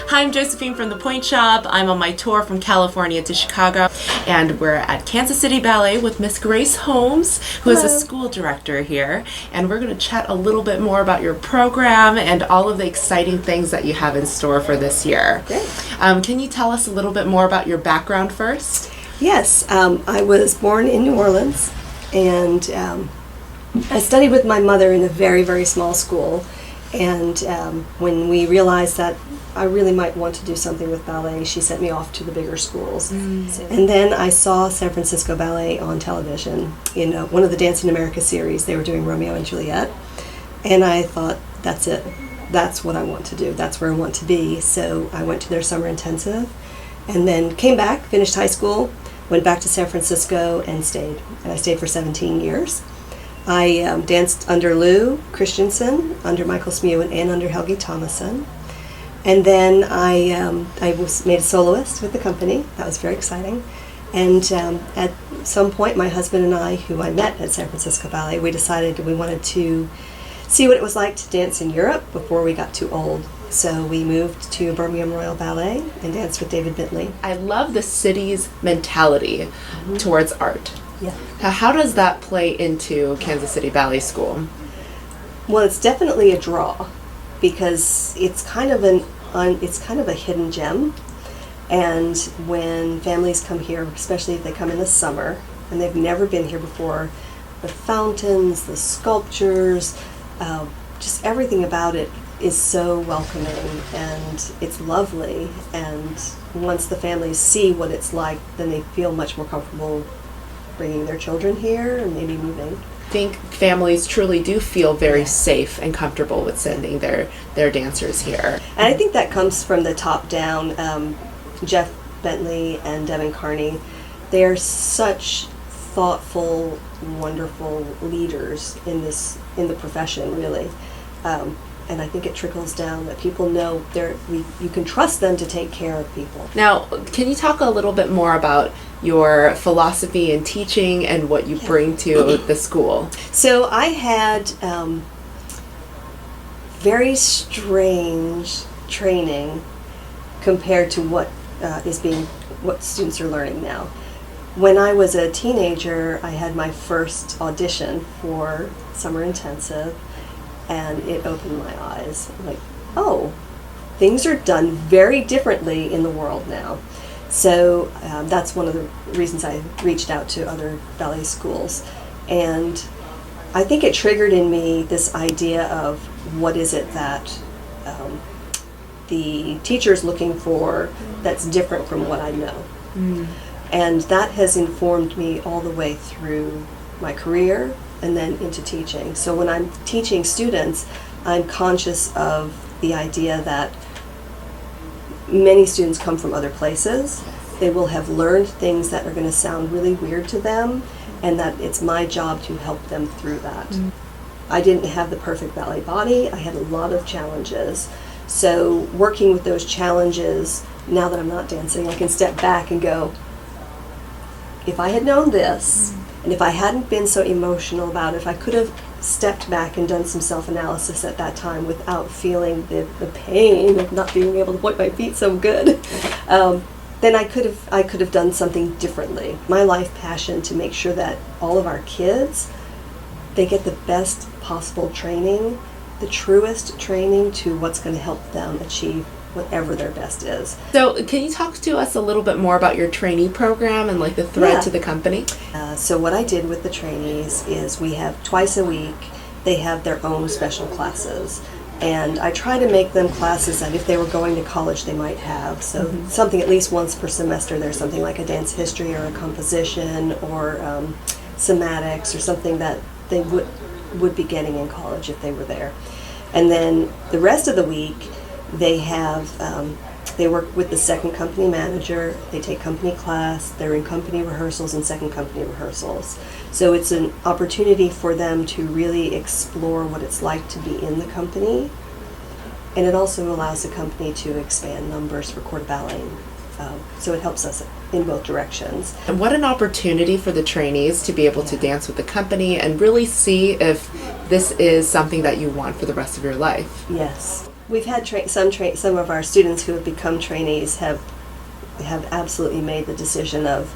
Hi, I'm Josephine from The Point Shop. I'm on my tour from California to Chicago, and we're at Kansas City Ballet with Miss Grace Holmes, who is a school director here, and we're going to chat a little bit more about your program and all of the exciting things that you have in store for this year. Great. Can you tell us a little bit more about your background first? Yes, I was born in New Orleans, and I studied with my mother in a very, very small school. And when we realized that I really might want to do something with ballet, she sent me off to the bigger schools. And then I saw San Francisco Ballet on television in one of the Dance in America series. They were doing Romeo and Juliet. And I thought, that's it. That's what I want to do. That's where I want to be. So I went to their summer intensive and then came back, finished high school, went back to San Francisco and stayed. And I stayed for 17 years. I danced under Lou Christensen, under Michael Smewen, and under Helgi Thomason. And then I was made a soloist with the company. That was very exciting. And at some point, my husband and I, who I met at San Francisco Ballet, we decided we wanted to see what it was like to dance in Europe before we got too old. So we moved to Birmingham Royal Ballet and danced with David Bentley. I love the city's mentality towards art. Yeah. How does that play into Kansas City Ballet School? Well, it's definitely a draw because it's kind of a hidden gem. And when families come here, especially if they come in the summer and they've never been here before, the fountains, the sculptures, just everything about it is so welcoming and it's lovely. And once the families see what it's like, then they feel much more comfortable bringing their children here and maybe moving. I think families truly do feel very safe and comfortable with sending their dancers here. And I think that comes from the top down. Jeff Bentley and Devin Carney, they're such thoughtful, wonderful leaders in the profession, really. And I think it trickles down that people know you can trust them to take care of people. Now, can you talk a little bit more about your philosophy in teaching and what you bring to the school? So I had very strange training compared to what students are learning now. When I was a teenager, I had my first audition for summer intensive, and it opened my eyes. Like, oh, things are done very differently in the world now. So that's one of the reasons I reached out to other ballet schools. And I think it triggered in me this idea of what is it that the teacher is looking for that's different from what I know. And that has informed me all the way through my career and then into teaching. So when I'm teaching students, I'm conscious of the idea that many students come from other places. They will have learned things that are going to sound really weird to them, and that it's my job to help them through that. I didn't have the perfect ballet body. I had a lot of challenges. So working with those challenges, now that I'm not dancing, I can step back and go, if I had known this, and if I hadn't been so emotional about it, if I could have stepped back and done some self-analysis at that time without feeling the pain of not being able to point my feet so good, then I could have done something differently. My life passion to make sure that all of our kids, they get the best possible training, the truest training to what's going to help them achieve whatever their best is. So can you talk to us a little bit more about your trainee program and like the thread to the company? So what I did with the trainees is we have twice a week, they have their own special classes. And I try to make them classes that if they were going to college they might have. So something at least once per semester, there's something like a dance history or a composition or somatics or something that they would be getting in college if they were there. And then the rest of the week, they work with the second company manager, they take company class, they're in company rehearsals and second company rehearsals. So it's an opportunity for them to really explore what it's like to be in the company. And it also allows the company to expand numbers for corps de ballet. So it helps us in both directions. And what an opportunity for the trainees to be able to dance with the company and really see if this is something that you want for the rest of your life. Yes. We've had some of our students who have become trainees have absolutely made the decision of,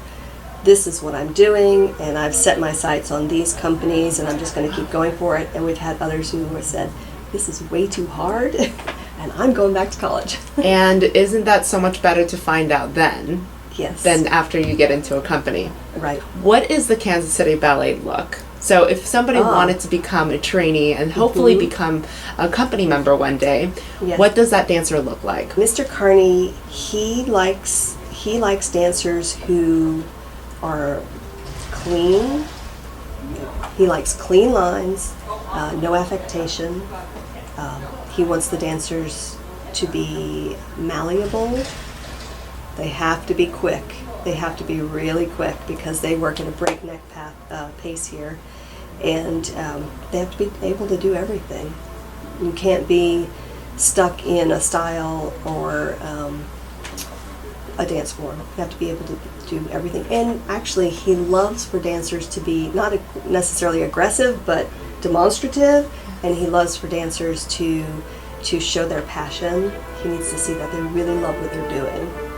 this is what I'm doing, and I've set my sights on these companies, and I'm just going to keep going for it. And we've had others who have said, this is way too hard, and I'm going back to college. And isn't that so much better to find out then? Yes. Than after you get into a company? Right. What is the Kansas City Ballet look? So if somebody wanted to become a trainee and hopefully become a company member one day, Yes. what does that dancer look like? Mr. Carney, he likes dancers who are clean. He likes clean lines, no affectation. He wants the dancers to be malleable. They have to be quick. They have to be really quick because they work at a breakneck pace here. And they have to be able to do everything. You can't be stuck in a style or a dance form. You have to be able to do everything. And actually, he loves for dancers to be not necessarily aggressive, but demonstrative. And he loves for dancers to show their passion. He needs to see that they really love what they're doing.